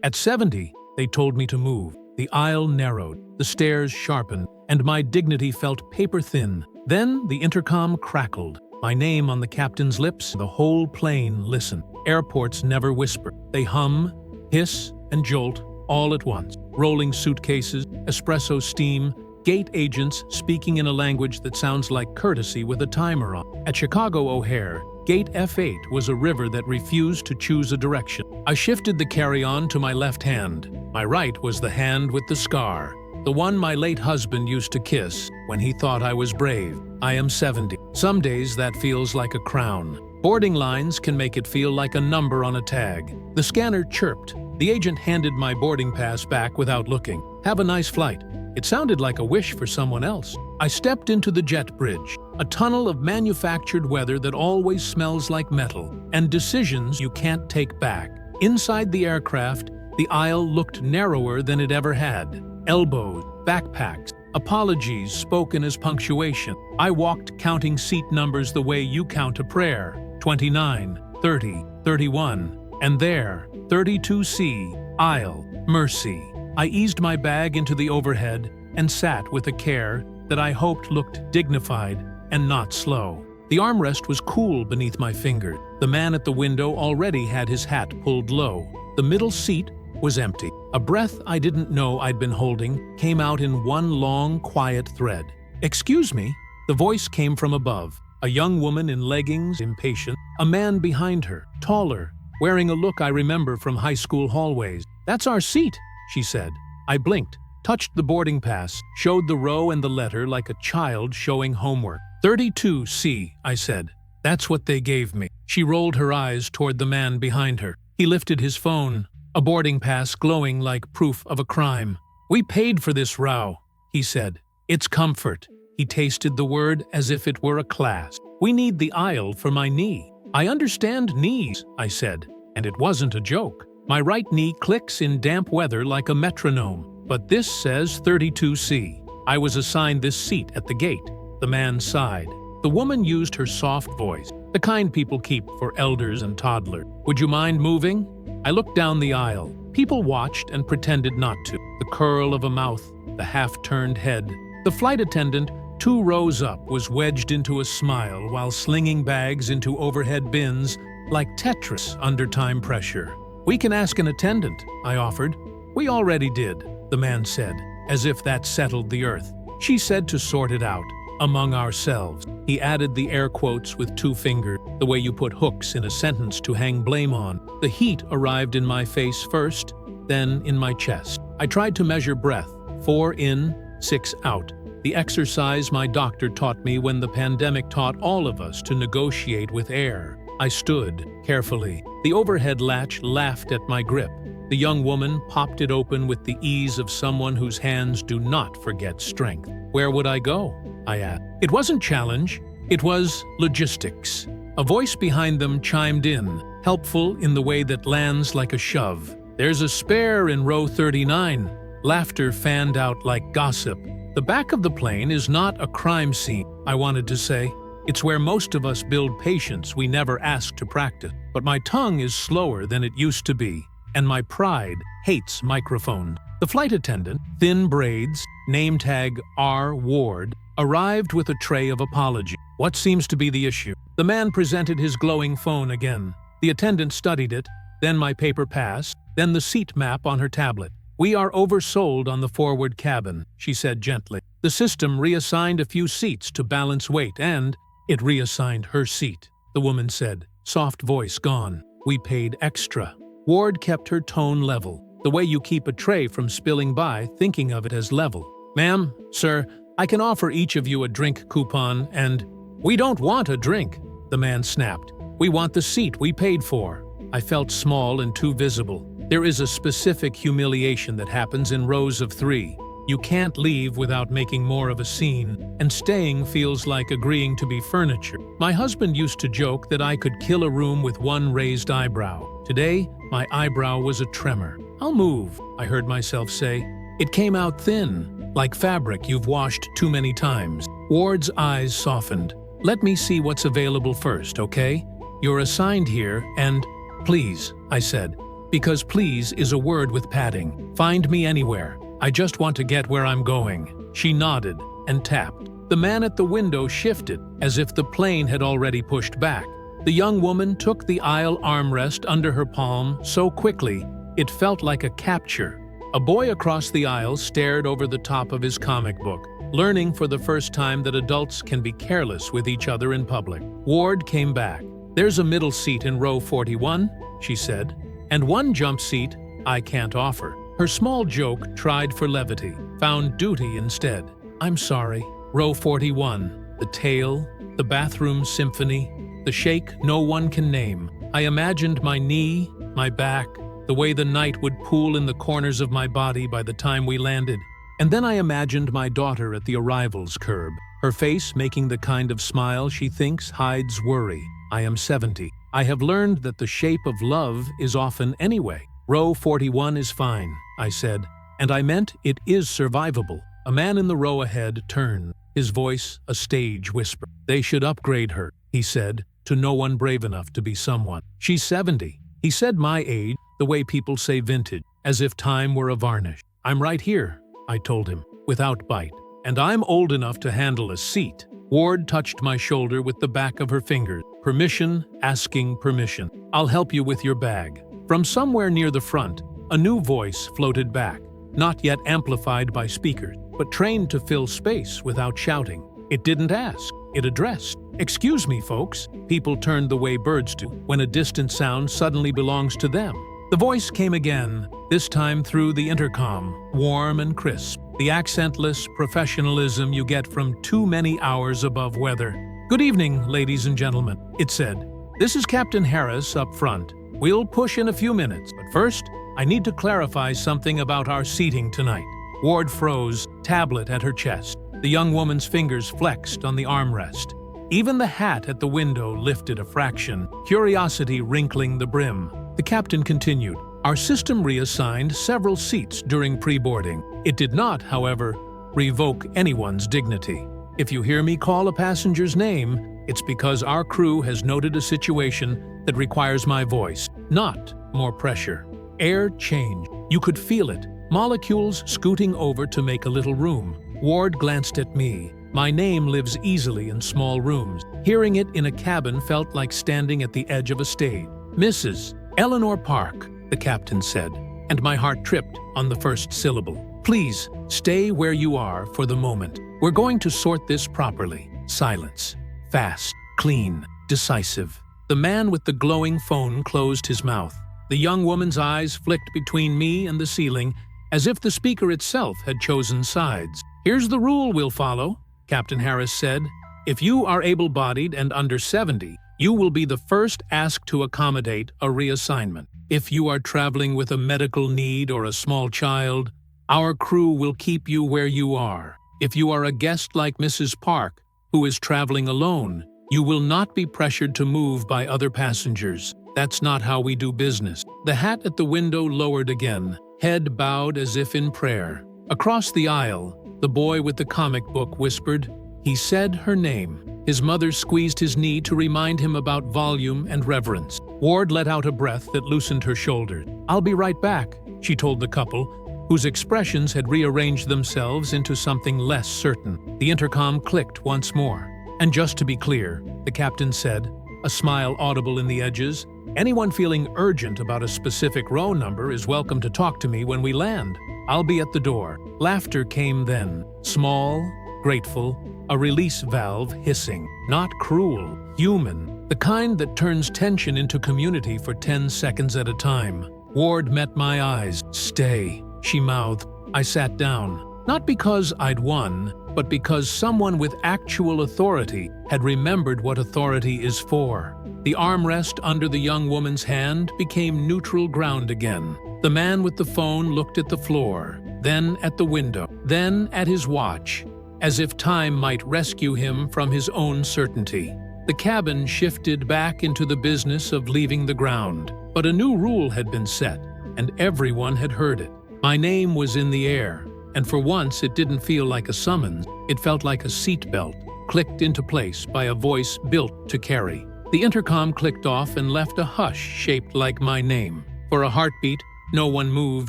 At 70, they told me to move. The aisle narrowed, the stairs sharpened, and my dignity felt paper-thin. Then the intercom crackled. My name on the captain's lips, the whole plane listened. Airports never whisper. They hum, hiss, and jolt all at once. Rolling suitcases, espresso steam, gate agents speaking in a language that sounds like courtesy with a timer on. At Chicago O'Hare, Gate F8 was a river that refused to choose a direction. I shifted the carry-on to my left hand. My right was the hand with the scar, the one my late husband used to kiss when he thought I was brave. I am 70. Some days that feels like a crown. Boarding lines can make it feel like a number on a tag. The scanner chirped. The agent handed my boarding pass back without looking. "Have a nice flight." It sounded like a wish for someone else. I stepped into the jet bridge, a tunnel of manufactured weather that always smells like metal, and decisions you can't take back. Inside the aircraft, the aisle looked narrower than it ever had. Elbows, backpacks, apologies spoken as punctuation. I walked counting seat numbers the way you count a prayer. 29, 30, 31, and there, 32C, aisle, mercy. I eased my bag into the overhead and sat with a care that I hoped looked dignified and not slow. The armrest was cool beneath my finger. The man at the window already had his hat pulled low. The middle seat was empty. A breath I didn't know I'd been holding came out in one long, quiet thread. "Excuse me?" The voice came from above. A young woman in leggings, impatient. A man behind her, taller, wearing a look I remember from high school hallways. "That's our seat," she said. I blinked, touched the boarding pass, showed the row and the letter like a child showing homework. 32C, I said. "That's what they gave me." She rolled her eyes toward the man behind her. He lifted his phone, a boarding pass glowing like proof of a crime. "We paid for this row," he said. "It's comfort." He tasted the word as if it were a class. "We need the aisle for my knee." "I understand knees," I said, and it wasn't a joke. My right knee clicks in damp weather like a metronome, but this says 32C. I was assigned this seat at the gate. The man sighed. The woman used her soft voice, the kind people keep for elders and toddlers. "Would you mind moving?" I looked down the aisle. People watched and pretended not to. The curl of a mouth, the half-turned head. The flight attendant, 2 rows up, was wedged into a smile while slinging bags into overhead bins like Tetris under time pressure. "We can ask an attendant," I offered. "We already did," the man said, as if that settled the earth. "She said to sort it out, among ourselves." He added the air quotes with 2 fingers, the way you put hooks in a sentence to hang blame on. The heat arrived in my face first, then in my chest. I tried to measure breath, 4 in, 6 out. The exercise my doctor taught me when the pandemic taught all of us to negotiate with air. I stood, carefully. The overhead latch laughed at my grip. The young woman popped it open with the ease of someone whose hands do not forget strength. "Where would I go?" I asked. It wasn't challenge, it was logistics. A voice behind them chimed in, helpful in the way that lands like a shove. "There's a spare in row 39. Laughter fanned out like gossip. "The back of the plane is not a crime scene," I wanted to say. "It's where most of us build patience we never ask to practice." But my tongue is slower than it used to be, and my pride hates microphones. The flight attendant, thin braids, name tag R. Ward, arrived with a tray of apology. "What seems to be the issue?" The man presented his glowing phone again. The attendant studied it, then my paper pass, then the seat map on her tablet. "We are oversold on the forward cabin," she said gently. "The system reassigned a few seats to balance weight, and it reassigned her seat," the woman said, soft voice gone. "We paid extra." Ward kept her tone level, the way you keep a tray from spilling by, thinking of it as level. "Ma'am, sir, I can offer each of you a drink coupon and—" "We don't want a drink," the man snapped. "We want the seat we paid for." I felt small and too visible. There is a specific humiliation that happens in rows of 3. You can't leave without making more of a scene, and staying feels like agreeing to be furniture. My husband used to joke that I could kill a room with 1 raised eyebrow. Today, my eyebrow was a tremor. "I'll move," I heard myself say. It came out thin, like fabric you've washed too many times. Ward's eyes softened. "Let me see what's available first, okay? You're assigned here, and—" "Please," I said. Because please is a word with padding. Find me anywhere. I just want to get where I'm going." She nodded and tapped. The man at the window shifted, as if the plane had already pushed back. The young woman took the aisle armrest under her palm so quickly, it felt like a capture. A boy across the aisle stared over the top of his comic book, learning for the first time that adults can be careless with each other in public. Ward came back. "There's a middle seat in row 41, she said, "and one jump seat I can't offer." Her small joke, tried for levity, found duty instead. "I'm sorry." Row 41. The tale, the bathroom symphony, the shake no one can name. I imagined my knee, my back, the way the night would pool in the corners of my body by the time we landed. And then I imagined my daughter at the arrivals curb, her face making the kind of smile she thinks hides worry. I am 70. I have learned that the shape of love is often anyway. "Row 41 is fine," I said, and I meant it is survivable. A man in the row ahead turned, his voice a stage whisper. "They should upgrade her," he said, to no one brave enough to be someone. "She's 70. He said my age, the way people say vintage, as if time were a varnish. "I'm right here," I told him, without bite. "And I'm old enough to handle a seat." Ward touched my shoulder with the back of her fingers. Permission, asking permission. "I'll help you with your bag." From somewhere near the front, a new voice floated back, not yet amplified by speakers, but trained to fill space without shouting. It didn't ask, it addressed. "Excuse me, folks." People turned the way birds do when a distant sound suddenly belongs to them. The voice came again, this time through the intercom, warm and crisp, the accentless professionalism you get from too many hours above weather. "Good evening, ladies and gentlemen," it said. "This is Captain Harris up front. We'll push in a few minutes, but first, I need to clarify something about our seating tonight." Ward froze, tablet at her chest. The young woman's fingers flexed on the armrest. Even the hat at the window lifted a fraction, curiosity wrinkling the brim. The captain continued. "Our system reassigned several seats during pre-boarding. It did not, however, revoke anyone's dignity. If you hear me call a passenger's name, it's because our crew has noted a situation that requires my voice, not more pressure." Air changed. You could feel it. Molecules scooting over to make a little room. Ward glanced at me. My name lives easily in small rooms. Hearing it in a cabin felt like standing at the edge of a stage. "Mrs. Eleanor Park," the captain said, and my heart tripped on the first syllable. "Please, stay where you are for the moment. We're going to sort this properly." Silence. Fast, clean, decisive. The man with the glowing phone closed his mouth. The young woman's eyes flicked between me and the ceiling, as if the speaker itself had chosen sides. "Here's the rule we'll follow," Captain Harris said. "If you are able-bodied and under 70, you will be the first asked to accommodate a reassignment. If you are traveling with a medical need or a small child, our crew will keep you where you are. If you are a guest like Mrs. Park, who is traveling alone, you will not be pressured to move by other passengers. That's not how we do business." The hat at the window lowered again, head bowed as if in prayer. Across the aisle, the boy with the comic book whispered. He said her name. His mother squeezed his knee to remind him about volume and reverence. Ward let out a breath that loosened her shoulders. "I'll be right back," she told the couple, whose expressions had rearranged themselves into something less certain. The intercom clicked once more. "And just to be clear," the captain said, a smile audible in the edges, "anyone feeling urgent about a specific row number is welcome to talk to me when we land. I'll be at the door." Laughter came then, small, grateful, a release valve hissing. Not cruel, human, the kind that turns tension into community for 10 seconds at a time. Ward met my eyes. "Stay," she mouthed. I sat down, not because I'd won, but because someone with actual authority had remembered what authority is for. The armrest under the young woman's hand became neutral ground again. The man with the phone looked at the floor, then at the window, then at his watch, as if time might rescue him from his own certainty. The cabin shifted back into the business of leaving the ground, but a new rule had been set, and everyone had heard it. My name was in the air, and for once it didn't feel like a summons. It felt like a seatbelt, clicked into place by a voice built to carry. The intercom clicked off and left a hush shaped like my name. For a heartbeat, no one moved.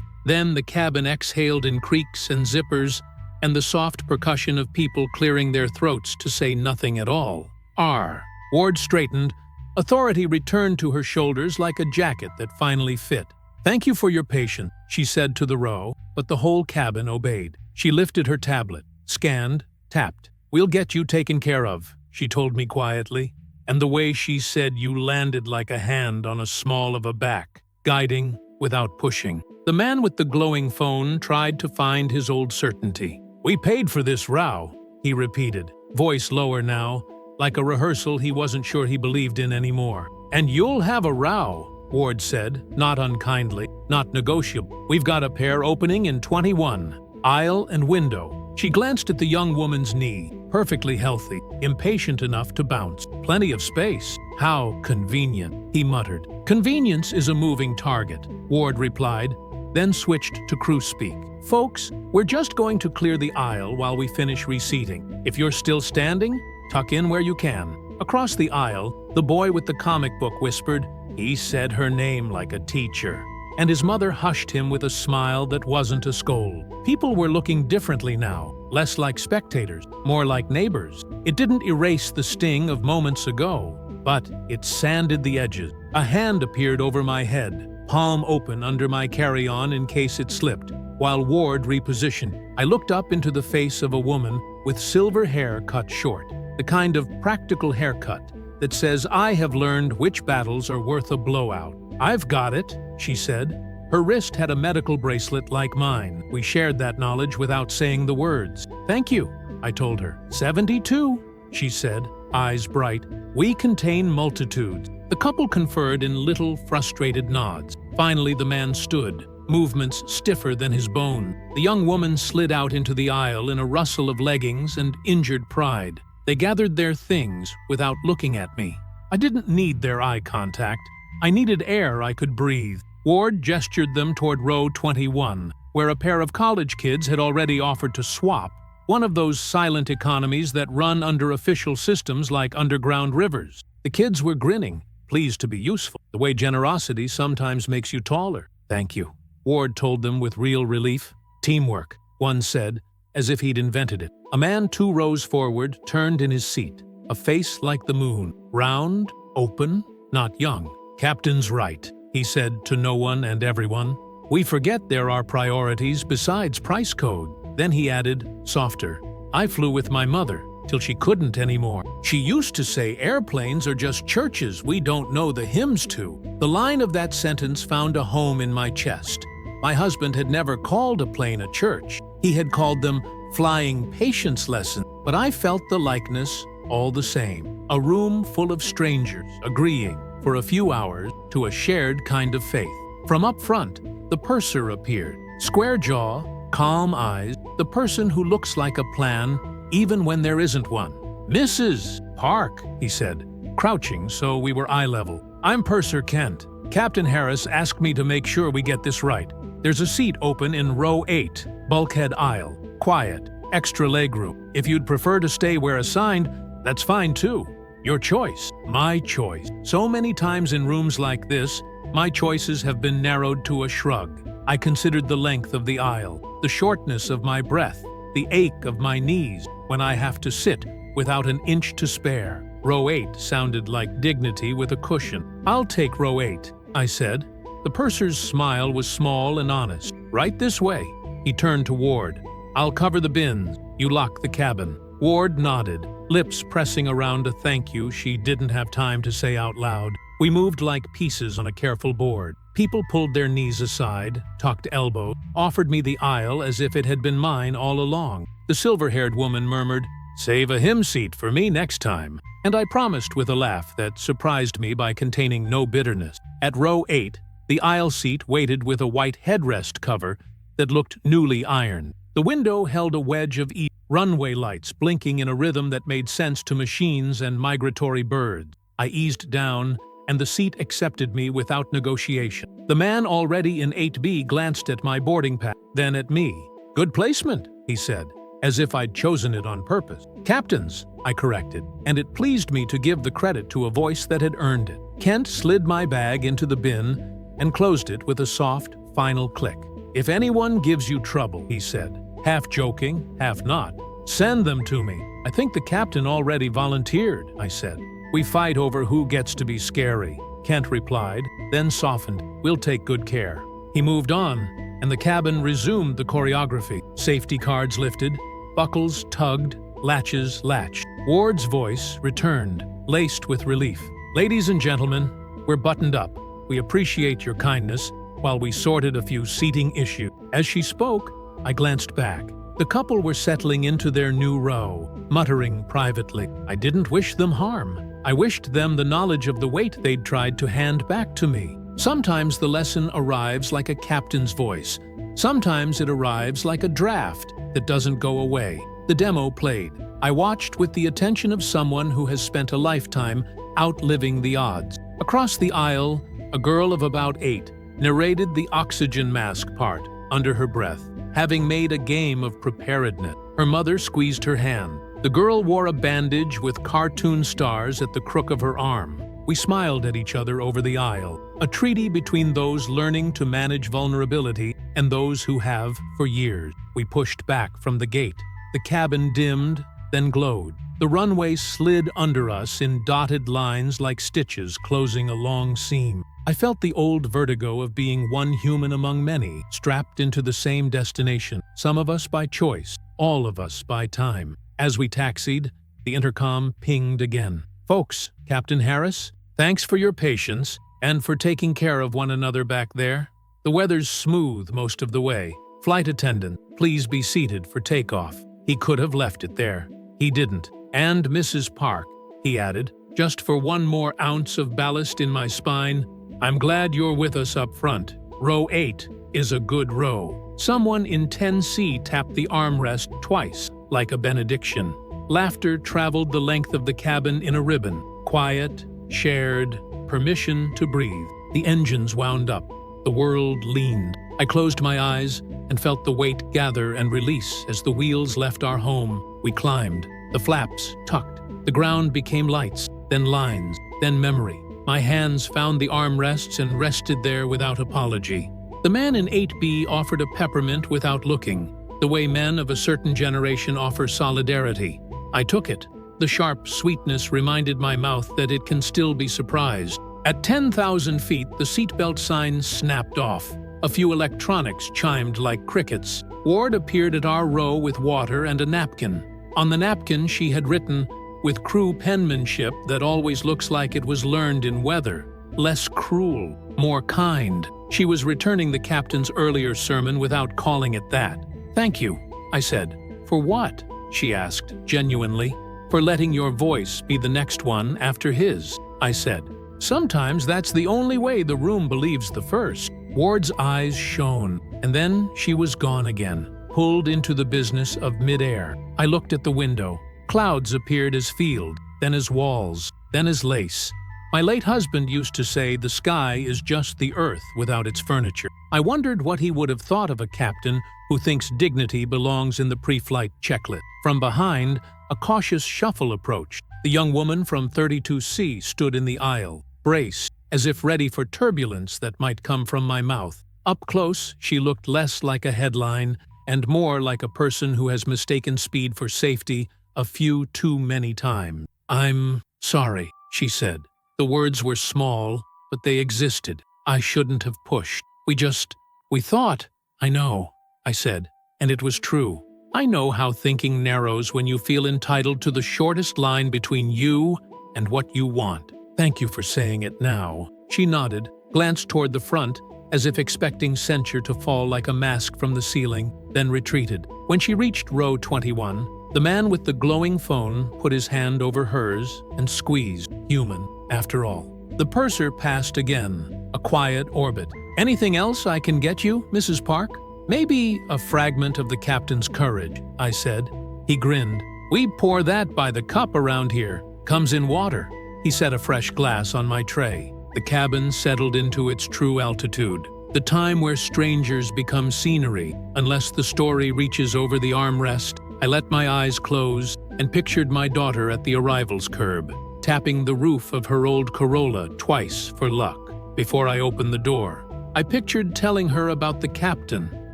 Then the cabin exhaled in creaks and zippers, and the soft percussion of people clearing their throats to say nothing at all. R. Ward straightened. Authority returned to her shoulders like a jacket that finally fit. "Thank you for your patience," she said to the row, but the whole cabin obeyed. She lifted her tablet, scanned, tapped. "We'll get you taken care of," she told me quietly, and the way she said you landed like a hand on a small of a back, guiding without pushing. The man with the glowing phone tried to find his old certainty. "We paid for this row," he repeated, voice lower now, like a rehearsal he wasn't sure he believed in anymore. "And you'll have a row," Ward said, not unkindly, not negotiable. "We've got a pair opening in 21, aisle and window." She glanced at the young woman's knee, perfectly healthy, impatient enough to bounce. "Plenty of space." "How convenient," he muttered. "Convenience is a moving target," Ward replied, then switched to crew speak. "Folks, we're just going to clear the aisle while we finish reseating. If you're still standing, tuck in where you can." Across the aisle, the boy with the comic book whispered, "He said her name like a teacher." And his mother hushed him with a smile that wasn't a scold. People were looking differently now, less like spectators, more like neighbors. It didn't erase the sting of moments ago, but it sanded the edges. A hand appeared over my head, palm open under my carry-on in case it slipped, while Ward repositioned. I looked up into the face of a woman with silver hair cut short, the kind of practical haircut that says, "I have learned which battles are worth a blowout." "I've got it," she said. Her wrist had a medical bracelet like mine. We shared that knowledge without saying the words. "Thank you," I told her. 72, she said, eyes bright. "We contain multitudes." The couple conferred in little, frustrated nods. Finally, the man stood, movements stiffer than his bone. The young woman slid out into the aisle in a rustle of leggings and injured pride. They gathered their things without looking at me. I didn't need their eye contact. I needed air I could breathe. Ward gestured them toward row 21, where a pair of college kids had already offered to swap, one of those silent economies that run under official systems like underground rivers. The kids were grinning, pleased to be useful, the way generosity sometimes makes you taller. "Thank you," Ward told them with real relief. "Teamwork," one said, as if he'd invented it. A man 2 rows forward turned in his seat, a face like the moon, round, open, not young. "Captain's right," he said to no one and everyone. "We forget there are priorities besides price code." Then he added, softer, "I flew with my mother, till she couldn't anymore. She used to say airplanes are just churches we don't know the hymns to." The line of that sentence found a home in my chest. My husband had never called a plane a church. He had called them flying patience lessons. But I felt the likeness all the same. A room full of strangers agreeing, for a few hours, to a shared kind of faith. From up front, the purser appeared. Square jaw, calm eyes, the person who looks like a plan, even when there isn't one. "Mrs. Park," he said, crouching so we were eye level. "I'm Purser Kent. Captain Harris asked me to make sure we get this right. There's a seat open in row 8, bulkhead aisle. Quiet, extra legroom. If you'd prefer to stay where assigned, that's fine too. Your choice." My choice. So many times in rooms like this, my choices have been narrowed to a shrug. I considered the length of the aisle, the shortness of my breath, the ache of my knees when I have to sit without an inch to spare. Row 8 sounded like dignity with a cushion. "I'll take row 8, I said. The purser's smile was small and honest. "Right this way." He turned to Ward. "I'll cover the bins. You lock the cabin." Ward nodded, lips pressing around a thank you she didn't have time to say out loud. We moved like pieces on a careful board. People pulled their knees aside, tucked elbows, offered me the aisle as if it had been mine all along. The silver-haired woman murmured, "Save a hymn seat for me next time." And I promised with a laugh that surprised me by containing no bitterness. At row 8, the aisle seat waited with a white headrest cover that looked newly ironed. The window held a wedge of runway lights blinking in a rhythm that made sense to machines and migratory birds. I eased down, and the seat accepted me without negotiation. The man already in 8B glanced at my boarding pass, then at me. "Good placement," he said, as if I'd chosen it on purpose. "Captain's," I corrected, and it pleased me to give the credit to a voice that had earned it. Kent slid my bag into the bin and closed it with a soft, final click. "If anyone gives you trouble," he said, half joking, half not, "send them to me." "I think the captain already volunteered," I said. "We fight over who gets to be scary," Kent replied, then softened. "We'll take good care." He moved on, and the cabin resumed the choreography. Safety cards lifted, buckles tugged, latches latched. Ward's voice returned, laced with relief. "Ladies and gentlemen, we're buttoned up. We appreciate your kindness," while we sorted a few seating issues. As she spoke, I glanced back. The couple were settling into their new row, muttering privately. I didn't wish them harm. I wished them the knowledge of the weight they'd tried to hand back to me. Sometimes the lesson arrives like a captain's voice. Sometimes it arrives like a draft that doesn't go away. The demo played. I watched with the attention of someone who has spent a lifetime outliving the odds. Across the aisle, a girl of about 8 narrated the oxygen mask part under her breath, having made a game of preparedness. Her mother squeezed her hand. The girl wore a bandage with cartoon stars at the crook of her arm. We smiled at each other over the aisle, a treaty between those learning to manage vulnerability and those who have for years. We pushed back from the gate. The cabin dimmed, then glowed. The runway slid under us in dotted lines like stitches closing a long seam. I felt the old vertigo of being one human among many, strapped into the same destination, some of us by choice, all of us by time. As we taxied, the intercom pinged again. "Folks, Captain Harris, thanks for your patience and for taking care of one another back there. The weather's smooth most of the way. Flight attendant, please be seated for takeoff." He could have left it there. He didn't. "And Mrs. Park," he added, "just for one more ounce of ballast in my spine, I'm glad you're with us up front. Row 8 is a good row." Someone in 10C tapped the armrest twice, like a benediction. Laughter traveled the length of the cabin in a ribbon. Quiet, shared, permission to breathe. The engines wound up. The world leaned. I closed my eyes and felt the weight gather and release as the wheels left our home. We climbed. The flaps tucked. The ground became lights, then lines, then memory. My hands found the armrests and rested there without apology. The man in 8B offered a peppermint without looking, the way men of a certain generation offer solidarity. I took it. The sharp sweetness reminded my mouth that it can still be surprised. At 10,000 feet, the seatbelt sign snapped off. A few electronics chimed like crickets. Ward appeared at our row with water and a napkin. On the napkin, she had written, with crew penmanship that always looks like it was learned in weather, "Less cruel, more kind." She was returning the captain's earlier sermon without calling it that. "Thank you," I said. "For what?" she asked, genuinely. "For letting your voice be the next one after his," I said. "Sometimes that's the only way the room believes the first." Ward's eyes shone, and then she was gone again, pulled into the business of midair. I looked at the window. Clouds appeared as field, then as walls, then as lace. My late husband used to say the sky is just the earth without its furniture. I wondered what he would have thought of a captain who thinks dignity belongs in the pre-flight checklist. From behind, a cautious shuffle approached. The young woman from 32C stood in the aisle, braced, as if ready for turbulence that might come from my mouth. Up close, she looked less like a headline and more like a person who has mistaken speed for safety a few too many times. "I'm sorry," she said. The words were small, but they existed. "I shouldn't have pushed. We thought." "I know," I said, and it was true. I know how thinking narrows when you feel entitled to the shortest line between you and what you want. "Thank you for saying it now." She nodded, glanced toward the front, as if expecting censure to fall like a mask from the ceiling, then retreated. When she reached row 21, the man with the glowing phone put his hand over hers and squeezed. Human, after all. The purser passed again, a quiet orbit. "Anything else I can get you, Mrs. Park?" "Maybe a fragment of the captain's courage," I said. He grinned. "We pour that by the cup around here. Comes in water." He set a fresh glass on my tray. The cabin settled into its true altitude. The time where strangers become scenery, unless the story reaches over the armrest. I let my eyes close and pictured my daughter at the arrivals curb, tapping the roof of her old Corolla twice for luck. Before I opened the door, I pictured telling her about the captain,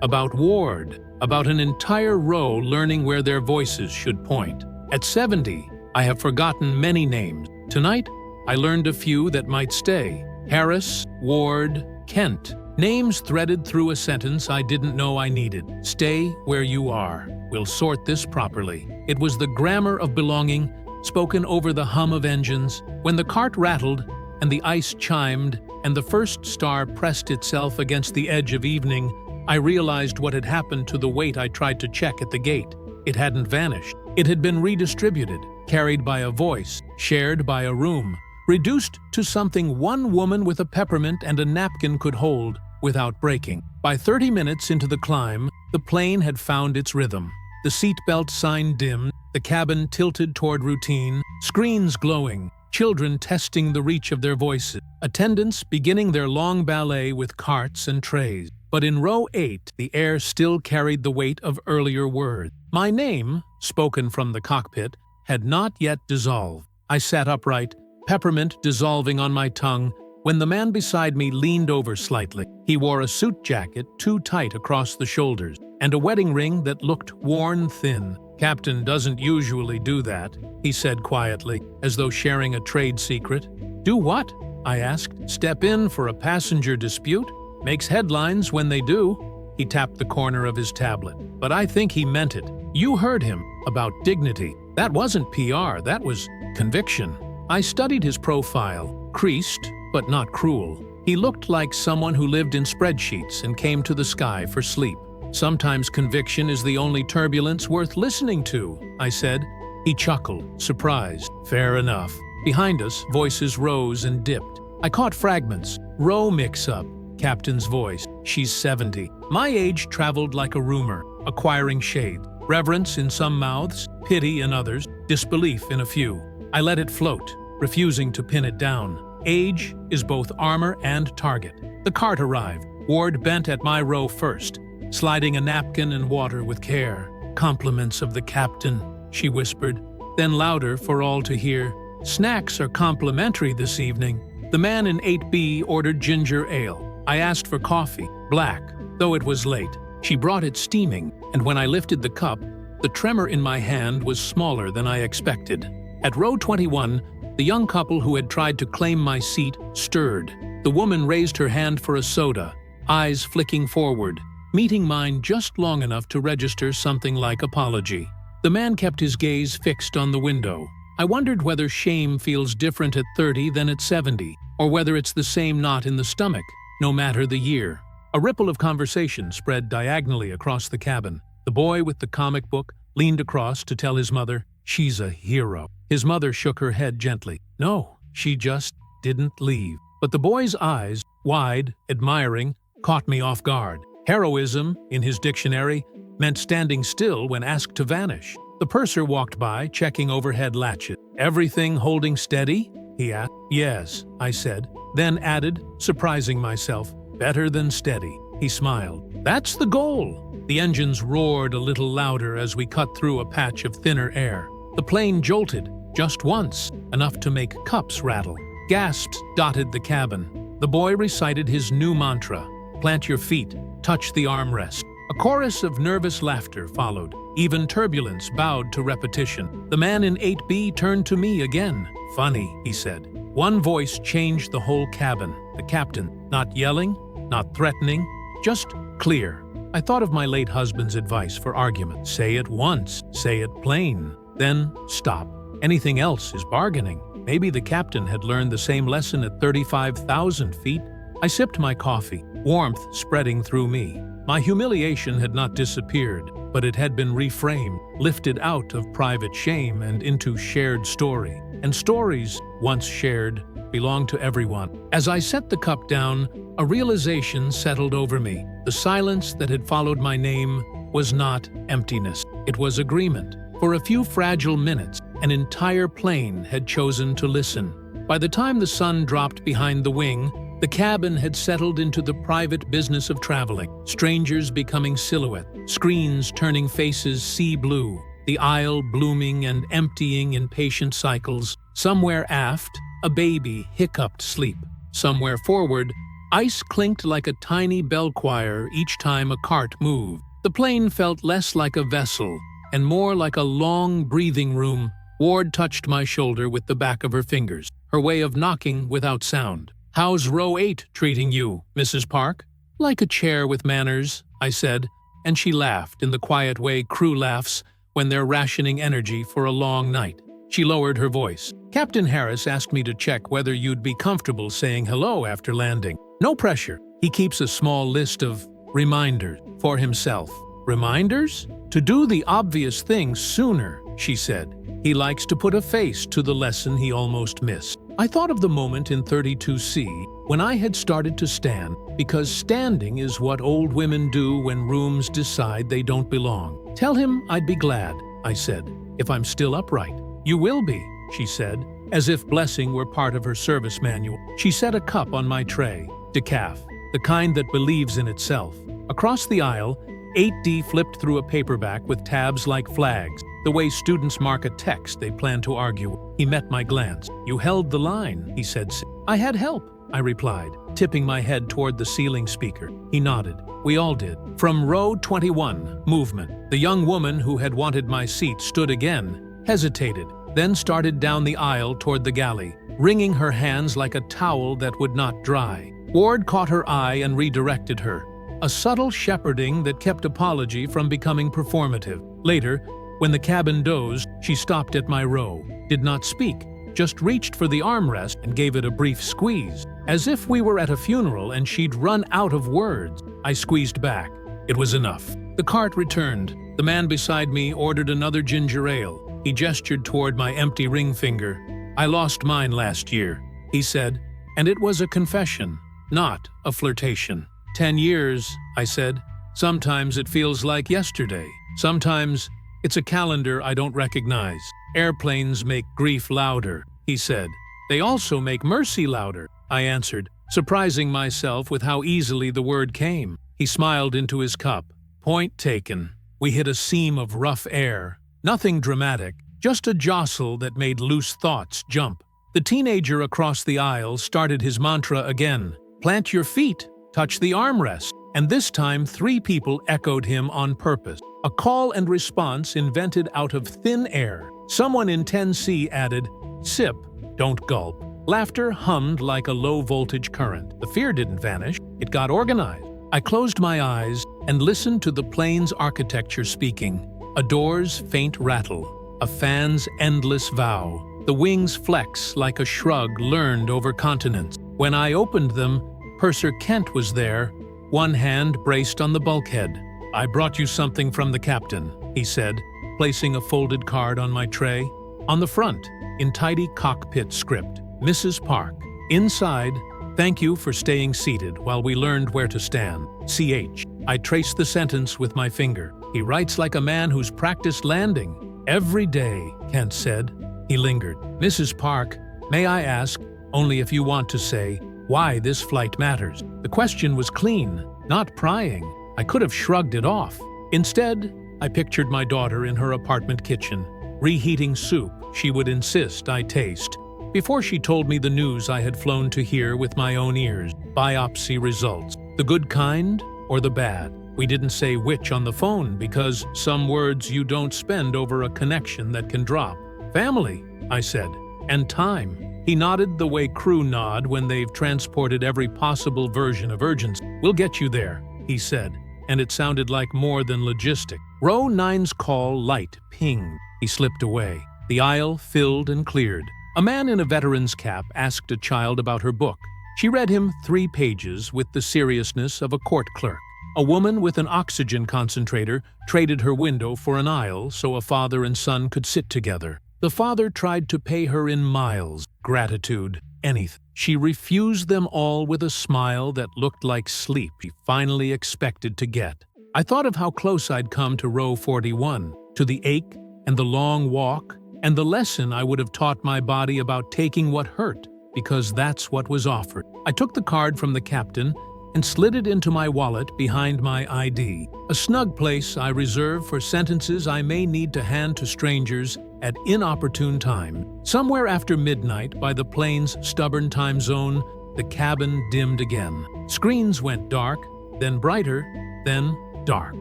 about Ward, about an entire row learning where their voices should point. At 70, I have forgotten many names. Tonight, I learned a few that might stay. Harris, Ward, Kent. Names threaded through a sentence I didn't know I needed. Stay where you are. We'll sort this properly. It was the grammar of belonging, spoken over the hum of engines. When the cart rattled, and the ice chimed, and the first star pressed itself against the edge of evening, I realized what had happened to the weight I tried to check at the gate. It hadn't vanished. It had been redistributed, carried by a voice, shared by a room, reduced to something one woman with a peppermint and a napkin could hold without breaking. By 30 minutes into the climb, the plane had found its rhythm. The seatbelt sign dimmed, the cabin tilted toward routine, screens glowing, children testing the reach of their voices, attendants beginning their long ballet with carts and trays. But in row 8, the air still carried the weight of earlier words. My name, spoken from the cockpit, had not yet dissolved. I sat upright, peppermint dissolving on my tongue, when the man beside me leaned over slightly. He wore a suit jacket too tight across the shoulders, and a wedding ring that looked worn thin. "Captain doesn't usually do that," he said quietly, as though sharing a trade secret. "Do what?" I asked. "Step in for a passenger dispute? Makes headlines when they do." He tapped the corner of his tablet. "But I think he meant it. You heard him, about dignity. That wasn't PR, that was conviction." I studied his profile, creased, but not cruel. He looked like someone who lived in spreadsheets and came to the sky for sleep. "Sometimes conviction is the only turbulence worth listening to," I said. He chuckled, surprised. "Fair enough." Behind us, voices rose and dipped. I caught fragments. Row mix-up. Captain's voice. "She's 70. My age traveled like a rumor, acquiring shade. Reverence in some mouths, pity in others, disbelief in a few. I let it float, refusing to pin it down. Age is both armor and target. The cart arrived. Ward bent at my row first, sliding a napkin and water with care. "Compliments of the captain," she whispered. Then louder for all to hear, "Snacks are complimentary this evening." The man in 8B ordered ginger ale. I asked for coffee, black, though it was late. She brought it steaming, and when I lifted the cup, the tremor in my hand was smaller than I expected. At row 21, the young couple who had tried to claim my seat stirred. The woman raised her hand for a soda, eyes flicking forward, meeting mine just long enough to register something like apology. The man kept his gaze fixed on the window. I wondered whether shame feels different at 30 than at 70, or whether it's the same knot in the stomach, no matter the year. A ripple of conversation spread diagonally across the cabin. The boy with the comic book leaned across to tell his mother, "She's a hero." His mother shook her head gently. "No, she just didn't leave." But the boy's eyes, wide, admiring, caught me off guard. Heroism, in his dictionary, meant standing still when asked to vanish. The purser walked by, checking overhead latches. "Everything holding steady?" he asked. "Yes," I said, then added, surprising myself, "Better than steady." He smiled. "That's the goal." The engines roared a little louder as we cut through a patch of thinner air. The plane jolted, just once, enough to make cups rattle. Gasps dotted the cabin. The boy recited his new mantra, "Plant your feet, touch the armrest." A chorus of nervous laughter followed. Even turbulence bowed to repetition. The man in 8B turned to me again. "Funny," he said. One voice changed the whole cabin. The captain, not yelling, not threatening, just clear. I thought of my late husband's advice for argument. Say it once, say it plain, then stop. Anything else is bargaining. Maybe the captain had learned the same lesson at 35,000 feet. I sipped my coffee, warmth spreading through me. My humiliation had not disappeared, but it had been reframed, lifted out of private shame and into shared story. And stories, once shared, belong to everyone. As I set the cup down, a realization settled over me. The silence that had followed my name was not emptiness. It was agreement. For a few fragile minutes, an entire plane had chosen to listen. By the time the sun dropped behind the wing, the cabin had settled into the private business of traveling, strangers becoming silhouette, screens turning faces sea blue, the aisle blooming and emptying in patient cycles. Somewhere aft, a baby hiccuped sleep. Somewhere forward, Ice clinked like a tiny bell choir each time a cart moved. The plane felt less like a vessel and more like a long breathing room. Ward touched my shoulder with the back of her fingers, her way of knocking without sound. "How's row 8 treating you, Mrs. Park?" "Like a chair with manners," I said, and she laughed in the quiet way crew laughs when they're rationing energy for a long night. She lowered her voice. "Captain Harris asked me to check whether you'd be comfortable saying hello after landing. No pressure. He keeps a small list of reminders for himself." "Reminders? To do the obvious things sooner," she said. "He likes to put a face to the lesson he almost missed." I thought of the moment in 32C when I had started to stand, because standing is what old women do when rooms decide they don't belong. "Tell him I'd be glad," I said, "if I'm still upright." "You will be," she said, as if blessing were part of her service manual. She set a cup on my tray, decaf, the kind that believes in itself. Across the aisle, 8D flipped through a paperback with tabs like flags, the way students mark a text they plan to argue. He met my glance. "You held the line," he said. "I had help," I replied, tipping my head toward the ceiling speaker. He nodded. We all did. From row 21, movement. The young woman who had wanted my seat stood again, hesitated, then started down the aisle toward the galley, wringing her hands like a towel that would not dry. Ward caught her eye and redirected her. A subtle shepherding that kept apology from becoming performative. Later, when the cabin dozed, she stopped at my row, did not speak, just reached for the armrest and gave it a brief squeeze, as if we were at a funeral and she'd run out of words. I squeezed back. It was enough. The cart returned. The man beside me ordered another ginger ale. He gestured toward my empty ring finger. "I lost mine last year," he said, and it was a confession, not a flirtation. 10 years, I said. Sometimes it feels like yesterday. Sometimes it's a calendar I don't recognize. "Airplanes make grief louder," he said. "They also make mercy louder," I answered, surprising myself with how easily the word came. He smiled into his cup. "Point taken." We hit a seam of rough air. Nothing dramatic, just a jostle that made loose thoughts jump. The teenager across the aisle started his mantra again. "Plant your feet, touch the armrest." And this time 3 people echoed him on purpose. A call and response invented out of thin air. Someone in 10C added, "Sip, don't gulp." Laughter hummed like a low-voltage current. The fear didn't vanish, it got organized. I closed my eyes and listened to the plane's architecture speaking. A door's faint rattle, a fan's endless vow. The wings flex like a shrug learned over continents. When I opened them, Purser Kent was there, one hand braced on the bulkhead. "I brought you something from the captain," he said, placing a folded card on my tray. On the front, in tidy cockpit script, "Mrs. Park." Inside, "Thank you for staying seated while we learned where to stand. CH." I traced the sentence with my finger. "He writes like a man who's practiced landing." "Every day," Kent said. He lingered. "Mrs. Park, may I ask, only if you want to say, why this flight matters?" The question was clean, not prying. I could have shrugged it off. Instead, I pictured my daughter in her apartment kitchen, reheating soup she would insist I taste. Before she told me the news I had flown to hear with my own ears, biopsy results. The good kind or the bad? We didn't say which on the phone because some words you don't spend over a connection that can drop. "Family," I said, "and time." He nodded the way crew nod when they've transported every possible version of urgency. "We'll get you there," he said, and it sounded like more than logistic. Row 9's call light pinged. He slipped away. The aisle filled and cleared. A man in a veteran's cap asked a child about her book. She read him 3 pages with the seriousness of a court clerk. A woman with an oxygen concentrator traded her window for an aisle so a father and son could sit together. The father tried to pay her in miles, gratitude, anything. She refused them all with a smile that looked like sleep she finally expected to get. I thought of how close I'd come to row 41, to the ache and the long walk, and the lesson I would have taught my body about taking what hurt, because that's what was offered. I took the card from the captain and slid it into my wallet behind my ID, a snug place I reserve for sentences I may need to hand to strangers at inopportune time. Somewhere after midnight by the plane's stubborn time zone, the cabin dimmed again. Screens went dark, then brighter, then dark.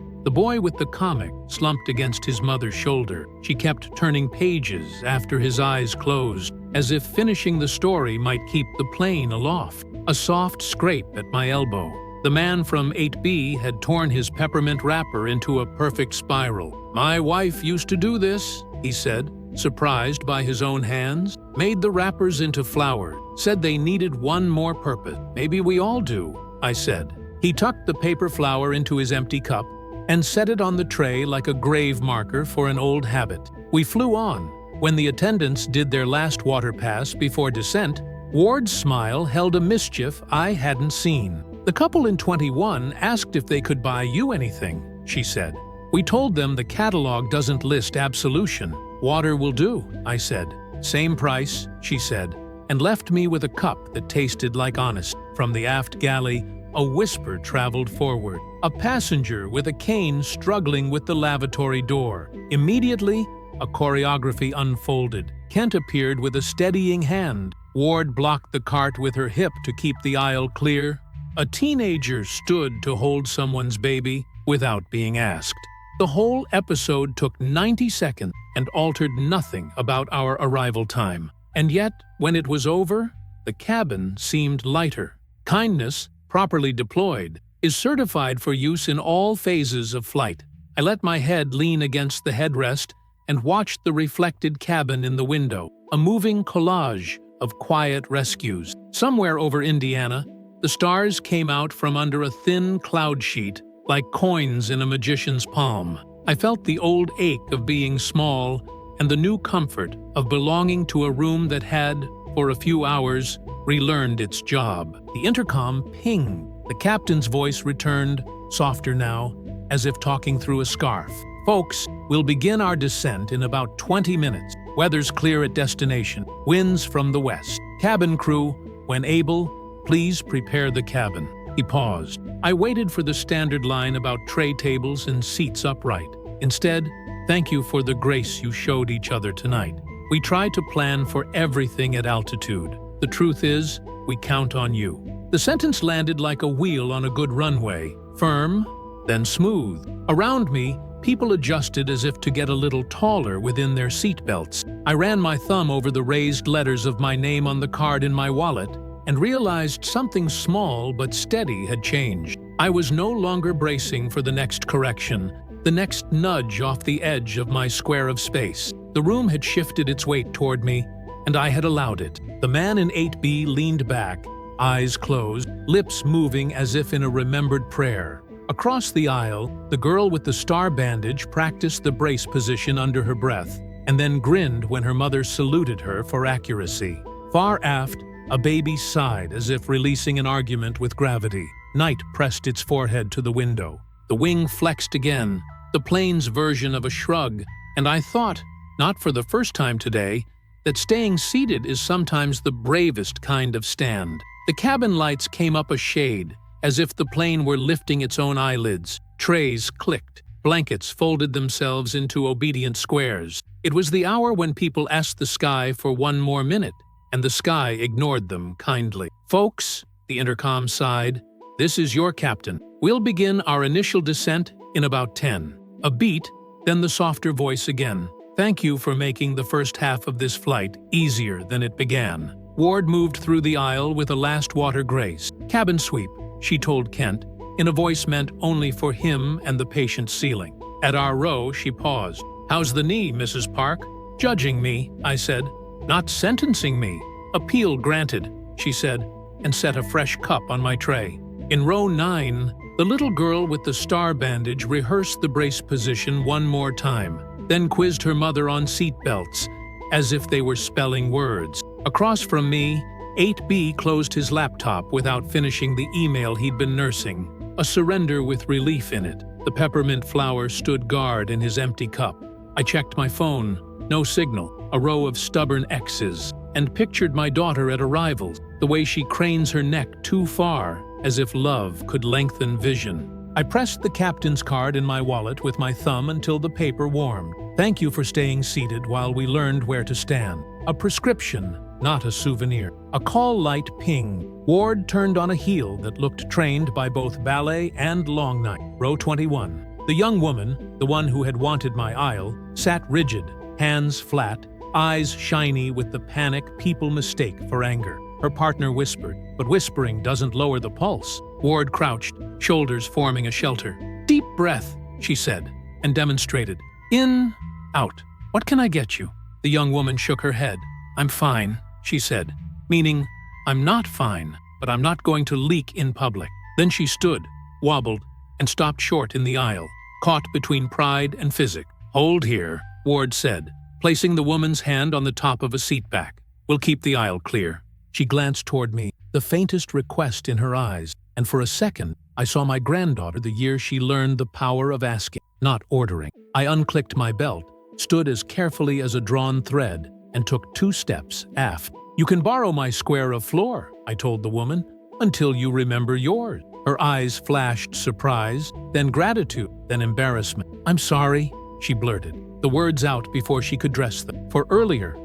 The boy with the comic slumped against his mother's shoulder. She kept turning pages after his eyes closed, as if finishing the story might keep the plane aloft. A soft scrape at my elbow. The man from 8B had torn his peppermint wrapper into a perfect spiral. "My wife used to do this," he said, surprised by his own hands. "Made the wrappers into flour. Said they needed one more purpose. Maybe we all do," I said. He tucked the paper flour into his empty cup and set it on the tray like a grave marker for an old habit. We flew on. When the attendants did their last water pass before descent, Ward's smile held a mischief I hadn't seen. "The couple in 21 asked if they could buy you anything," she said. "We told them the catalog doesn't list absolution. Water will do," I said. "Same price," she said, and left me with a cup that tasted like honest. From the aft galley, a whisper traveled forward. A passenger with a cane struggling with the lavatory door. Immediately, a choreography unfolded. Kent appeared with a steadying hand. Ward blocked the cart with her hip to keep the aisle clear. A teenager stood to hold someone's baby without being asked. The whole episode took 90 seconds and altered nothing about our arrival time. And yet, when it was over, the cabin seemed lighter. Kindness, properly deployed, is certified for use in all phases of flight. I let my head lean against the headrest and watched the reflected cabin in the window, a moving collage of quiet rescues. Somewhere over Indiana, the stars came out from under a thin cloud sheet, like coins in a magician's palm. I felt the old ache of being small and the new comfort of belonging to a room that had, for a few hours, relearned its job. The intercom pinged. The captain's voice returned, softer now, as if talking through a scarf. "Folks, we'll begin our descent in about 20 minutes. Weather's clear at destination. Winds from the west. Cabin crew, when able, please prepare the cabin." He paused. I waited for the standard line about tray tables and seats upright. Instead, "Thank you for the grace you showed each other tonight. We try to plan for everything at altitude. The truth is, we count on you." The sentence landed like a wheel on a good runway, firm, then smooth. Around me, people adjusted as if to get a little taller within their seatbelts. I ran my thumb over the raised letters of my name on the card in my wallet and realized something small but steady had changed. I was no longer bracing for the next correction, the next nudge off the edge of my square of space. The room had shifted its weight toward me, and I had allowed it. The man in 8B leaned back, eyes closed, lips moving as if in a remembered prayer. Across the aisle, the girl with the star bandage practiced the brace position under her breath, and then grinned when her mother saluted her for accuracy. Far aft, a baby sighed as if releasing an argument with gravity. Night pressed its forehead to the window. The wing flexed again, the plane's version of a shrug, and I thought, not for the first time today, that staying seated is sometimes the bravest kind of stand. The cabin lights came up a shade, as if the plane were lifting its own eyelids. Trays clicked. Blankets folded themselves into obedient squares. It was the hour when people asked the sky for one more minute, and the sky ignored them kindly. "Folks," the intercom sighed, "this is your captain. We'll begin our initial descent in about 10. A beat, then the softer voice again. "Thank you for making the first half of this flight easier than it began." Ward moved through the aisle with a last water grace. "Cabin sweep," she told Kent, in a voice meant only for him and the patient ceiling. At our row, she paused. "How's the knee, Mrs. Park?" "Judging me," I said. "Not sentencing me." "Appeal granted," she said, and set a fresh cup on my tray. In row 9, the little girl with the star bandage rehearsed the brace position one more time, then quizzed her mother on seat belts, as if they were spelling words. Across from me, 8B closed his laptop without finishing the email he'd been nursing, a surrender with relief in it. The peppermint flower stood guard in his empty cup. I checked my phone. No signal, a row of stubborn X's, and pictured my daughter at arrival, the way she cranes her neck too far, as if love could lengthen vision. I pressed the captain's card in my wallet with my thumb until the paper warmed. "Thank you for staying seated while we learned where to stand." A prescription, not a souvenir. A call light pinged. Ward turned on a heel that looked trained by both ballet and long night. Row 21. The young woman, the one who had wanted my aisle, sat rigid, hands flat, eyes shiny with the panic people mistake for anger. Her partner whispered, but whispering doesn't lower the pulse. Ward crouched, shoulders forming a shelter. "Deep breath," she said, and demonstrated. "In, out. What can I get you?" The young woman shook her head. "I'm fine," she said, meaning, "I'm not fine, but I'm not going to leak in public." Then she stood, wobbled, and stopped short in the aisle, caught between pride and physic. "Hold here," Ward said, placing the woman's hand on the top of a seat back. "We'll keep the aisle clear." She glanced toward me, the faintest request in her eyes, and for a second, I saw my granddaughter the year she learned the power of asking, not ordering. I unclicked my belt, stood as carefully as a drawn thread, and took 2 steps aft. "You can borrow my square of floor," I told the woman, "until you remember yours." Her eyes flashed surprise, then gratitude, then embarrassment. "I'm sorry," she blurted, the words out before she could dress them. "For earlier,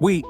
we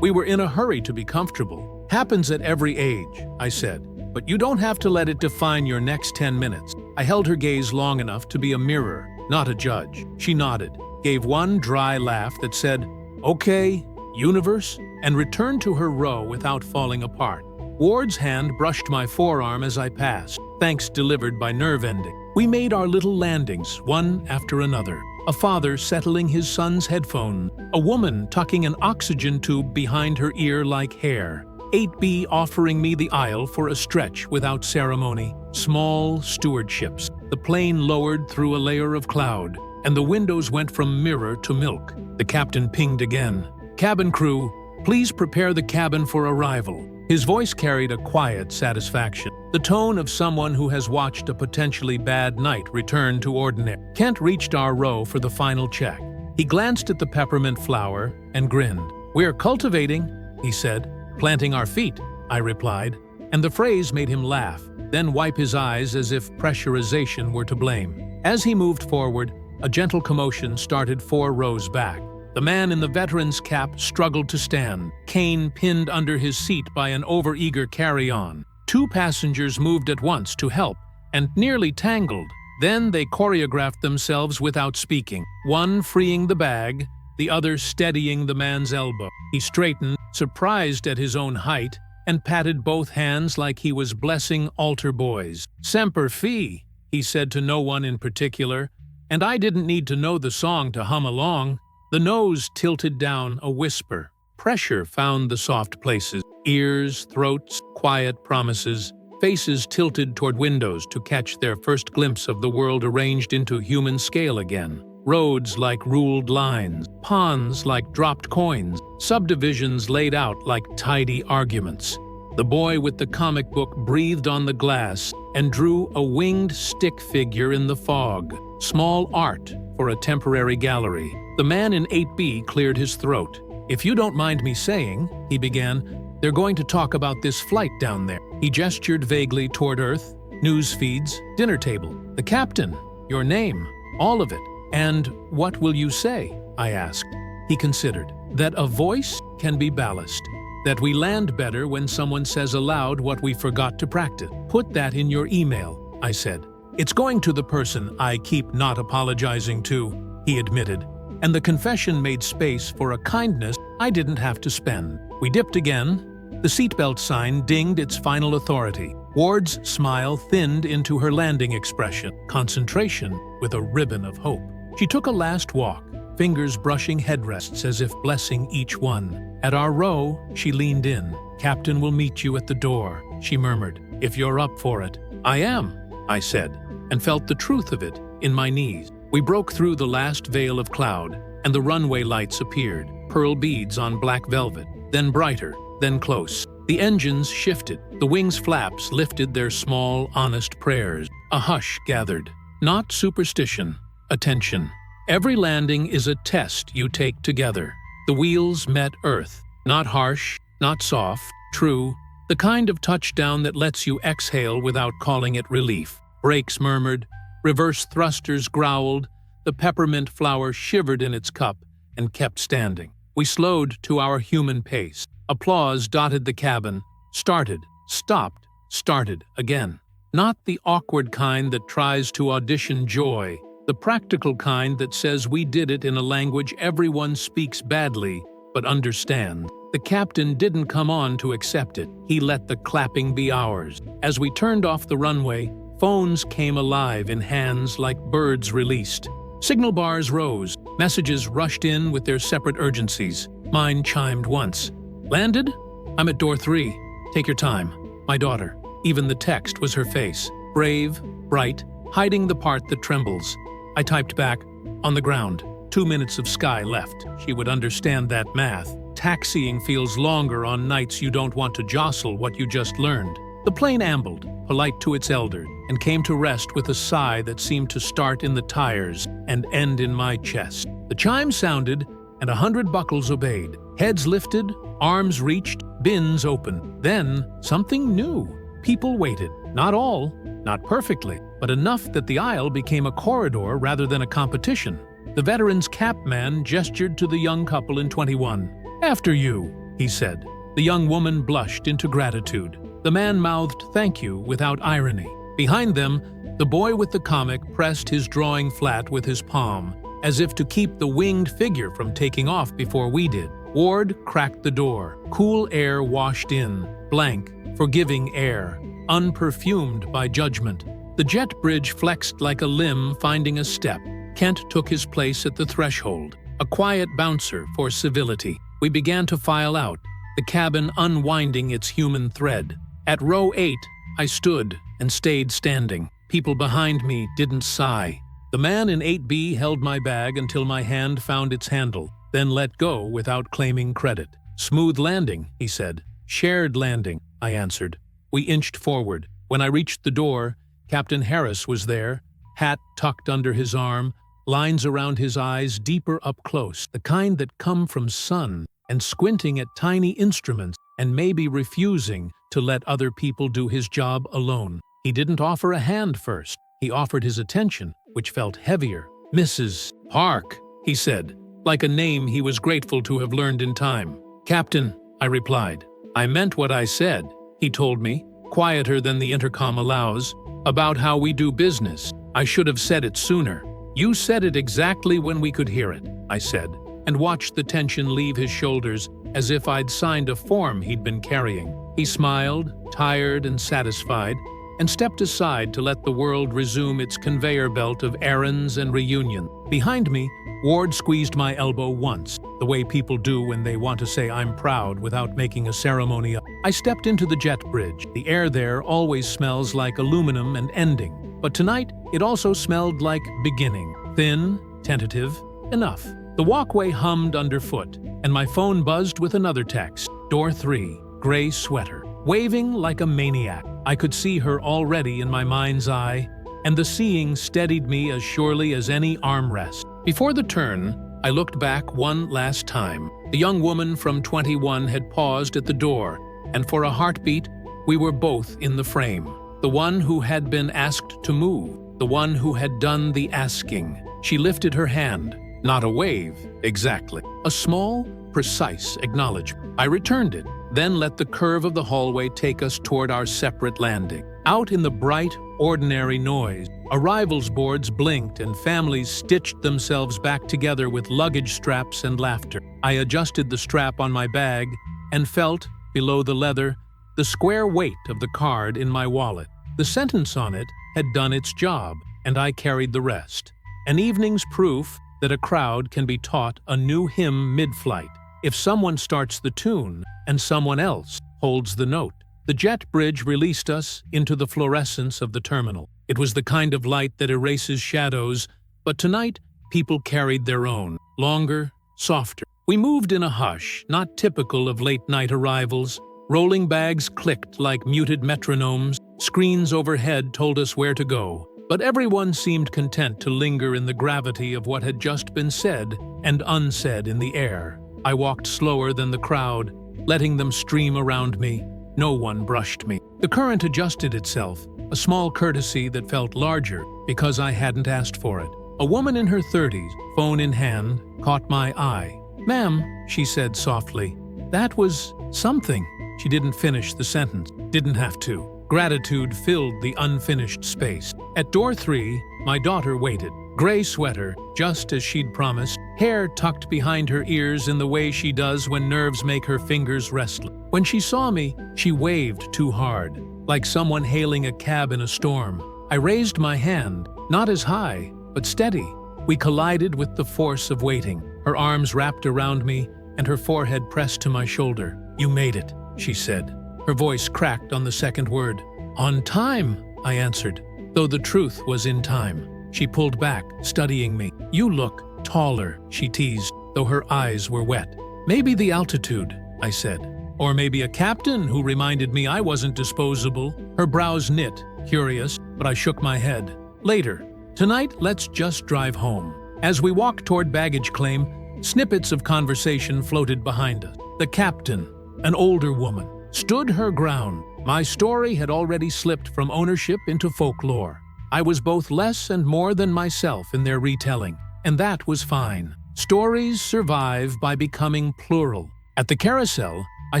were in a hurry to be comfortable. Happens at every age," I said, "but you don't have to let it define your next 10 minutes." I held her gaze long enough to be a mirror, not a judge. She nodded, gave one dry laugh that said, "Okay, universe," and returned to her row without falling apart. Ward's hand brushed my forearm as I passed, thanks delivered by nerve ending. We made our little landings, one after another. A father settling his son's headphone, a woman tucking an oxygen tube behind her ear like hair, 8B offering me the aisle for a stretch without ceremony, small stewardships. The plane lowered through a layer of cloud, and the windows went from mirror to milk. The captain pinged again. "Cabin crew, please prepare the cabin for arrival." His voice carried a quiet satisfaction, the tone of someone who has watched a potentially bad night return to ordinary. Kent reached our row for the final check. He glanced at the peppermint flower and grinned. "We're cultivating," he said. "Planting our feet," I replied, and the phrase made him laugh, then wipe his eyes as if pressurization were to blame. As he moved forward, a gentle commotion started 4 rows back. The man in the veteran's cap struggled to stand, cane pinned under his seat by an overeager carry-on. 2 passengers moved at once to help, and nearly tangled. Then they choreographed themselves without speaking, one freeing the bag, the other steadying the man's elbow. He straightened, surprised at his own height, and patted both hands like he was blessing altar boys. "Semper Fi," he said to no one in particular, and I didn't need to know the song to hum along. The nose tilted down, a whisper. Pressure found the soft places. Ears, throats, quiet promises. Faces tilted toward windows to catch their first glimpse of the world arranged into human scale again. Roads like ruled lines. Ponds like dropped coins. Subdivisions laid out like tidy arguments. The boy with the comic book breathed on the glass and drew a winged stick figure in the fog. Small art for a temporary gallery. The man in 8B cleared his throat. "If you don't mind me saying," he began, "they're going to talk about this flight down there." He gestured vaguely toward Earth, news feeds, dinner table. "The captain, your name, all of it." "And what will you say?" I asked. He considered. "That a voice can be ballast. That we land better when someone says aloud what we forgot to practice. Put that in your email," I said. "It's going to the person I keep not apologizing to," he admitted, and the confession made space for a kindness I didn't have to spend. We dipped again. The seatbelt sign dinged its final authority. Ward's smile thinned into her landing expression, concentration with a ribbon of hope. She took a last walk, fingers brushing headrests as if blessing each one. At our row, she leaned in. "Captain will meet you at the door," she murmured, "if you're up for it." "I am," I said, and felt the truth of it in my knees. We broke through the last veil of cloud, and the runway lights appeared, pearl beads on black velvet, then brighter, then close. The engines shifted, the wings' flaps lifted their small, honest prayers. A hush gathered. Not superstition, attention. Every landing is a test you take together. The wheels met Earth. Not harsh, not soft, true. The kind of touchdown that lets you exhale without calling it relief. Brakes murmured. Reverse thrusters growled. The peppermint flower shivered in its cup and kept standing. We slowed to our human pace. Applause dotted the cabin. Started, stopped, started again. Not the awkward kind that tries to audition joy, the practical kind that says we did it in a language everyone speaks badly but understand. The captain didn't come on to accept it. He let the clapping be ours. As we turned off the runway, phones came alive in hands like birds released. Signal bars rose. Messages rushed in with their separate urgencies. Mine chimed once. Landed? I'm at door 3. Take your time. My daughter. Even the text was her face. Brave, bright, hiding the part that trembles. I typed back, on the ground. 2 minutes of sky left. She would understand that math. Taxiing feels longer on nights you don't want to jostle what you just learned. The plane ambled, polite to its elders, and came to rest with a sigh that seemed to start in the tires and end in my chest. The chime sounded, and 100 buckles obeyed. Heads lifted, arms reached, bins opened. Then, something new. People waited. Not all, not perfectly, but enough that the aisle became a corridor rather than a competition. The veteran's cap man gestured to the young couple in 21. After you, he said. The young woman blushed into gratitude. The man mouthed thank you without irony. Behind them, the boy with the comic pressed his drawing flat with his palm, as if to keep the winged figure from taking off before we did. Ward cracked the door. Cool air washed in, blank, forgiving air, unperfumed by judgment. The jet bridge flexed like a limb finding a step. Kent took his place at the threshold, a quiet bouncer for civility. We began to file out, the cabin unwinding its human thread. At row 8, I stood and stayed standing. People behind me didn't sigh. The man in 8B held my bag until my hand found its handle, then let go without claiming credit. Smooth landing, he said. Shared landing, I answered. We inched forward. When I reached the door, Captain Harris was there, hat tucked under his arm, lines around his eyes deeper up close, the kind that come from sun, and squinting at tiny instruments and maybe refusing to let other people do his job alone. He didn't offer a hand first. He offered his attention, which felt heavier. Mrs. Park, he said, like a name he was grateful to have learned in time. Captain, I replied. I meant what I said, he told me, quieter than the intercom allows, about how we do business. I should have said it sooner. You said it exactly when we could hear it, I said, and watched the tension leave his shoulders as if I'd signed a form he'd been carrying. He smiled, tired and satisfied, and stepped aside to let the world resume its conveyor belt of errands and reunion. Behind me, Ward squeezed my elbow once, the way people do when they want to say I'm proud without making a ceremony. I stepped into the jet bridge. The air there always smells like aluminum and ending, but tonight it also smelled like beginning. Thin, tentative, enough. The walkway hummed underfoot, and my phone buzzed with another text. Door 3, gray sweater. Waving like a maniac. I could see her already in my mind's eye, and the seeing steadied me as surely as any armrest. Before the turn, I looked back one last time. The young woman from 21 had paused at the door, and for a heartbeat, we were both in the frame. The one who had been asked to move, the one who had done the asking. She lifted her hand. Not a wave, exactly. A small, precise acknowledgement. I returned it, then let the curve of the hallway take us toward our separate landing. Out in the bright, ordinary noise, arrivals boards blinked and families stitched themselves back together with luggage straps and laughter. I adjusted the strap on my bag and felt, below the leather, the square weight of the card in my wallet. The sentence on it had done its job, and I carried the rest. An evening's proof that a crowd can be taught a new hymn mid-flight if someone starts the tune and someone else holds the note. The jet bridge released us into the fluorescence of the terminal. It was the kind of light that erases shadows, but tonight people carried their own, longer, softer. We moved in a hush, not typical of late-night arrivals. Rolling bags clicked like muted metronomes. Screens overhead told us where to go. But everyone seemed content to linger in the gravity of what had just been said and unsaid in the air. I walked slower than the crowd, letting them stream around me. No one brushed me. The current adjusted itself, a small courtesy that felt larger because I hadn't asked for it. A woman in her 30s, phone in hand, caught my eye. "Ma'am," she said softly, "that was Something. She didn't finish the sentence. Didn't have to. Gratitude filled the unfinished space. At door 3, my daughter waited. Gray sweater, just as she'd promised, hair tucked behind her ears in the way she does when nerves make her fingers restless. When she saw me, she waved too hard, like someone hailing a cab in a storm. I raised my hand, not as high, but steady. We collided with the force of waiting. Her arms wrapped around me, and her forehead pressed to my shoulder. "You made it," she said. Her voice cracked on the second word. "On time," I answered, though the truth was in time. She pulled back, studying me. "You look taller," she teased, though her eyes were wet. "Maybe the altitude," I said. "Or maybe a captain who reminded me I wasn't disposable." Her brows knit, curious, but I shook my head. "Later. Tonight, let's just drive home." As we walked toward baggage claim, snippets of conversation floated behind us. The captain, an older woman, stood her ground. My story had already slipped from ownership into folklore. I was both less and more than myself in their retelling, and that was fine. Stories survive by becoming plural. At the carousel, I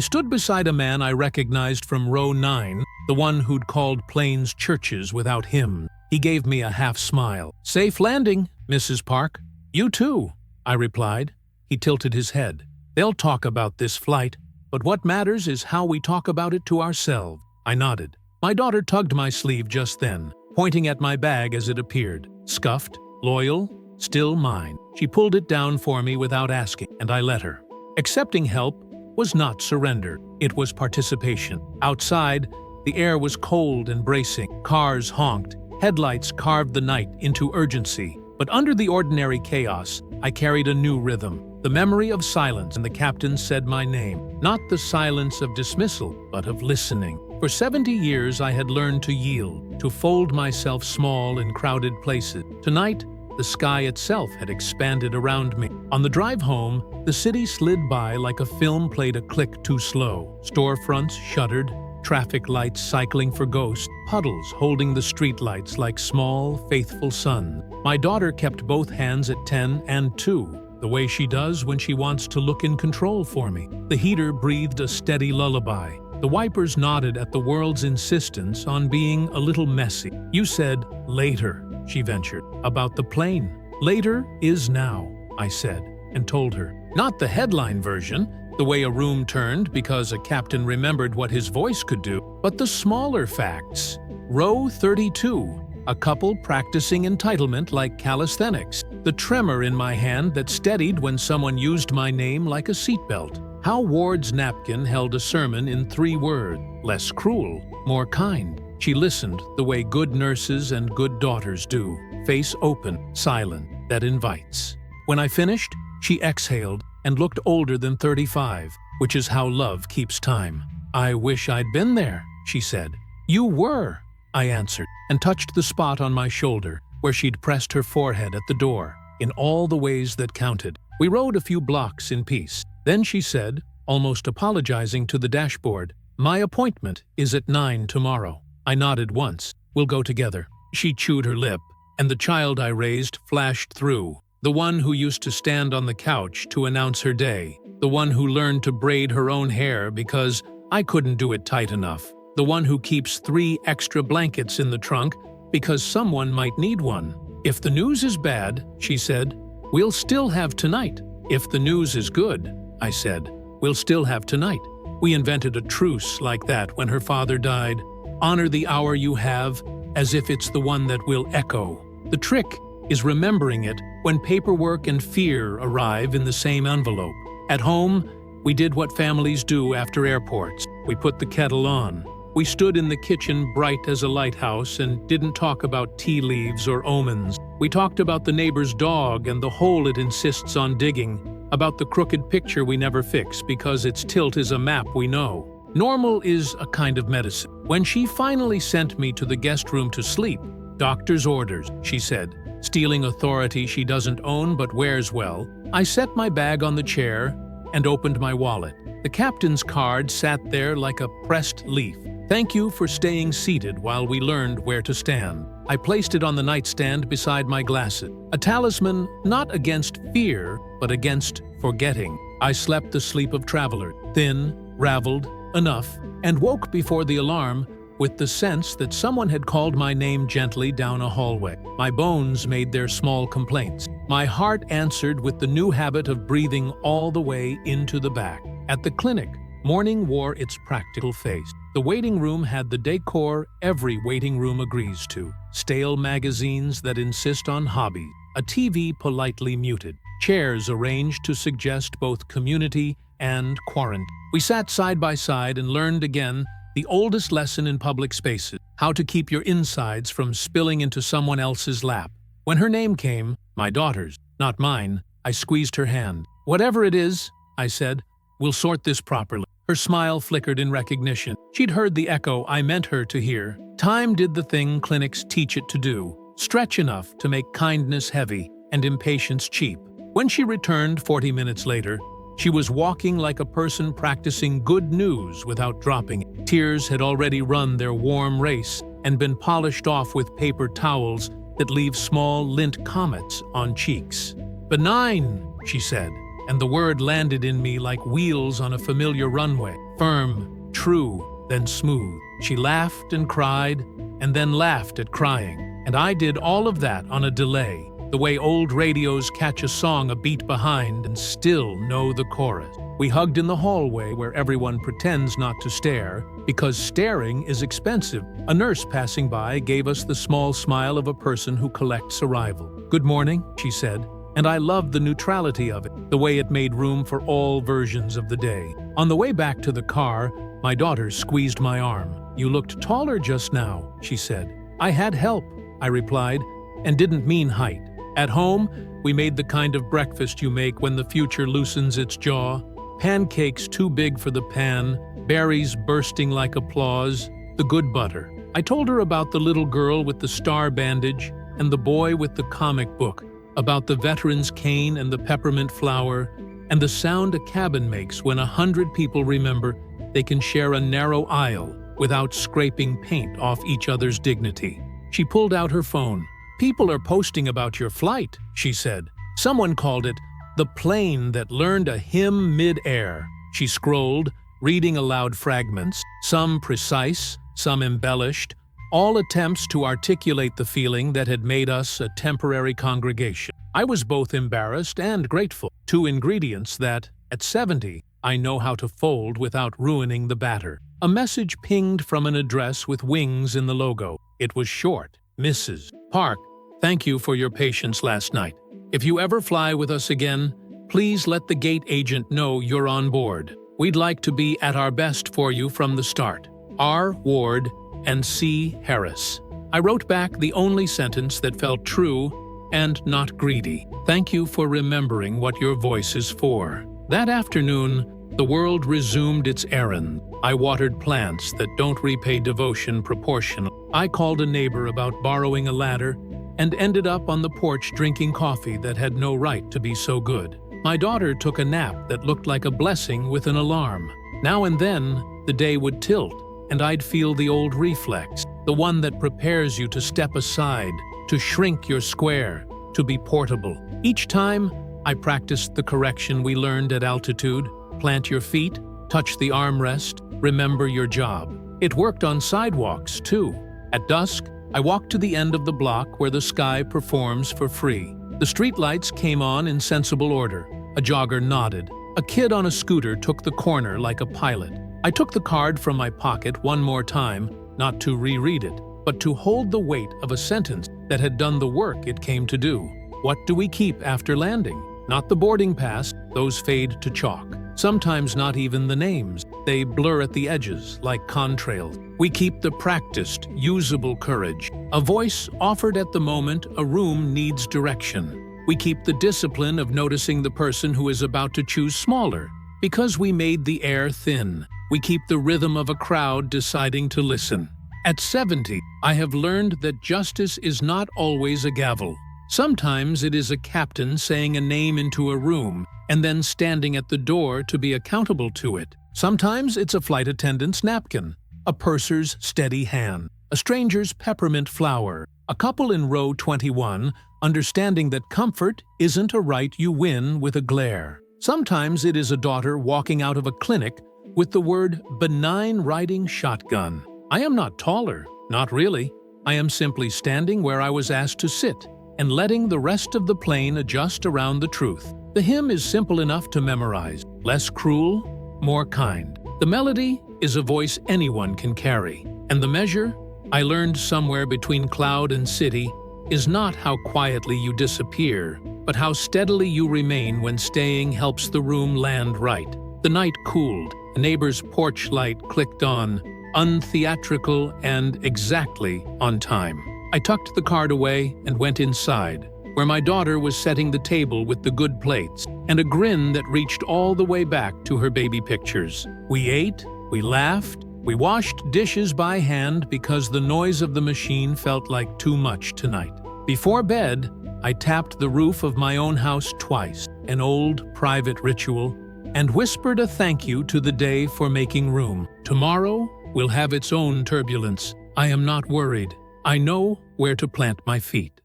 stood beside a man I recognized from row 9, the one who'd called planes churches without hymns. He gave me a half smile. "Safe landing, Mrs. Park." "You too," I replied. He tilted his head. "They'll talk about this flight, but what matters is how we talk about it to ourselves." I nodded. My daughter tugged my sleeve just then, pointing at my bag as it appeared. Scuffed, loyal, still mine. She pulled it down for me without asking, and I let her. Accepting help was not surrender. It was participation. Outside, the air was cold and bracing. Cars honked. Headlights carved the night into urgency. But under the ordinary chaos, I carried a new rhythm. The memory of silence, and the captain said my name. Not the silence of dismissal, but of listening. For 70 years I had learned to yield, to fold myself small in crowded places. Tonight, the sky itself had expanded around me. On the drive home, the city slid by like a film played a click too slow. Storefronts shuttered, traffic lights cycling for ghosts, puddles holding the streetlights like small, faithful suns. My daughter kept both hands at 10 and 2, the way she does when she wants to look in control for me. The heater breathed a steady lullaby. The wipers nodded at the world's insistence on being a little messy. "You said, later," she ventured, "about the plane." "Later is now," I said, and told her. Not the headline version, the way a room turned because a captain remembered what his voice could do, but the smaller facts. Row 32, a couple practicing entitlement like calisthenics. The tremor in my hand that steadied when someone used my name like a seatbelt. How Ward's napkin held a sermon in 3 words: less cruel, more kind. She listened the way good nurses and good daughters do, face open, silent, that invites. When I finished, she exhaled and looked older than 35, which is how love keeps time. "I wish I'd been there," she said. "You were," I answered, and touched the spot on my shoulder where she'd pressed her forehead at the door, in all the ways that counted. We rode a few blocks in peace. Then she said, almost apologizing to the dashboard, "My appointment is at 9 tomorrow." I nodded once. "We'll go together." She chewed her lip, and the child I raised flashed through. The one who used to stand on the couch to announce her day. The one who learned to braid her own hair because I couldn't do it tight enough. The one who keeps 3 extra blankets in the trunk because someone might need one. "If the news is bad," she said, "we'll still have tonight." "If the news is good," I said, "we'll still have tonight." We invented a truce like that when her father died. Honor the hour you have as if it's the one that will echo. The trick is remembering it when paperwork and fear arrive in the same envelope. At home, we did what families do after airports. We put the kettle on. We stood in the kitchen bright as a lighthouse and didn't talk about tea leaves or omens. We talked about the neighbor's dog and the hole it insists on digging, about the crooked picture we never fix because its tilt is a map we know. Normal is a kind of medicine. When she finally sent me to the guest room to sleep, "Doctor's orders," she said, stealing authority she doesn't own but wears well, I set my bag on the chair and opened my wallet. The captain's card sat there like a pressed leaf. "Thank you for staying seated while we learned where to stand." I placed it on the nightstand beside my glasses, a talisman not against fear, but against forgetting. I slept the sleep of travelers, thin, raveled, enough, and woke before the alarm with the sense that someone had called my name gently down a hallway. My bones made their small complaints. My heart answered with the new habit of breathing all the way into the back. At the clinic, morning wore its practical face. The waiting room had the decor every waiting room agrees to. Stale magazines that insist on hobbies. A TV politely muted. Chairs arranged to suggest both community and quarantine. We sat side by side and learned again the oldest lesson in public spaces, how to keep your insides from spilling into someone else's lap. When her name came, my daughter's, not mine, I squeezed her hand. "Whatever it is," I said, "we'll sort this properly." Her smile flickered in recognition. She'd heard the echo I meant her to hear. Time did the thing clinics teach it to do, stretch enough to make kindness heavy and impatience cheap. When she returned 40 minutes later, she was walking like a person practicing good news without dropping it. Tears had already run their warm race and been polished off with paper towels that leave small lint comets on cheeks. "Benign," she said, and the word landed in me like wheels on a familiar runway. Firm, true, then smooth. She laughed and cried, and then laughed at crying. And I did all of that on a delay, the way old radios catch a song a beat behind and still know the chorus. We hugged in the hallway where everyone pretends not to stare, because staring is expensive. A nurse passing by gave us the small smile of a person who collects arrival. "Good morning," she said, and I loved the neutrality of it, the way it made room for all versions of the day. On the way back to the car, my daughter squeezed my arm. "You looked taller just now," she said. "I had help," I replied, and didn't mean height. At home, we made the kind of breakfast you make when the future loosens its jaw. Pancakes too big for the pan, berries bursting like applause, the good butter. I told her about the little girl with the star bandage and the boy with the comic book, about the veteran's cane and the peppermint flower, and the sound a cabin makes when 100 people remember they can share a narrow aisle without scraping paint off each other's dignity. She pulled out her phone. "People are posting about your flight," she said. "Someone called it the plane that learned a hymn mid-air." She scrolled, reading aloud fragments, some precise, some embellished, all attempts to articulate the feeling that had made us a temporary congregation. I was both embarrassed and grateful, two ingredients that, at 70, I know how to fold without ruining the batter. A message pinged from an address with wings in the logo. It was short. "Mrs. Park, thank you for your patience last night. If you ever fly with us again, please let the gate agent know you're on board. We'd like to be at our best for you from the start. R. Ward and C. Harris." I wrote back the only sentence that felt true and not greedy. "Thank you for remembering what your voice is for." That afternoon, the world resumed its errand. I watered plants that don't repay devotion proportionally. I called a neighbor about borrowing a ladder and ended up on the porch drinking coffee that had no right to be so good. My daughter took a nap that looked like a blessing with an alarm. Now and then, the day would tilt, and I'd feel the old reflex, the one that prepares you to step aside, to shrink your square, to be portable. Each time, I practiced the correction we learned at altitude: plant your feet, touch the armrest, remember your job. It worked on sidewalks, too. At dusk, I walked to the end of the block where the sky performs for free. The streetlights came on in sensible order. A jogger nodded. A kid on a scooter took the corner like a pilot. I took the card from my pocket one more time, not to reread it, but to hold the weight of a sentence that had done the work it came to do. What do we keep after landing? Not the boarding pass, those fade to chalk. Sometimes not even the names. They blur at the edges, like contrails. We keep the practiced, usable courage. A voice offered at the moment a room needs direction. We keep the discipline of noticing the person who is about to choose smaller, because we made the air thin. We keep the rhythm of a crowd deciding to listen. At 70, I have learned that justice is not always a gavel. Sometimes it is a captain saying a name into a room and then standing at the door to be accountable to it. Sometimes it's a flight attendant's napkin, a purser's steady hand, a stranger's peppermint flower, a couple in row 21 understanding that comfort isn't a right you win with a glare. Sometimes it is a daughter walking out of a clinic with the word benign riding shotgun. I am not taller, not really. I am simply standing where I was asked to sit and letting the rest of the plane adjust around the truth. The hymn is simple enough to memorize, less cruel, more kind. The melody is a voice anyone can carry, and the measure, I learned somewhere between cloud and city, is not how quietly you disappear, but how steadily you remain when staying helps the room land right. The night cooled, a neighbor's porch light clicked on, untheatrical and exactly on time. I tucked the card away and went inside, where my daughter was setting the table with the good plates and a grin that reached all the way back to her baby pictures. We ate, we laughed, we washed dishes by hand because the noise of the machine felt like too much tonight. Before bed, I tapped the roof of my own house twice, an old private ritual, and whispered a thank you to the day for making room. Tomorrow will have its own turbulence. I am not worried. I know where to plant my feet.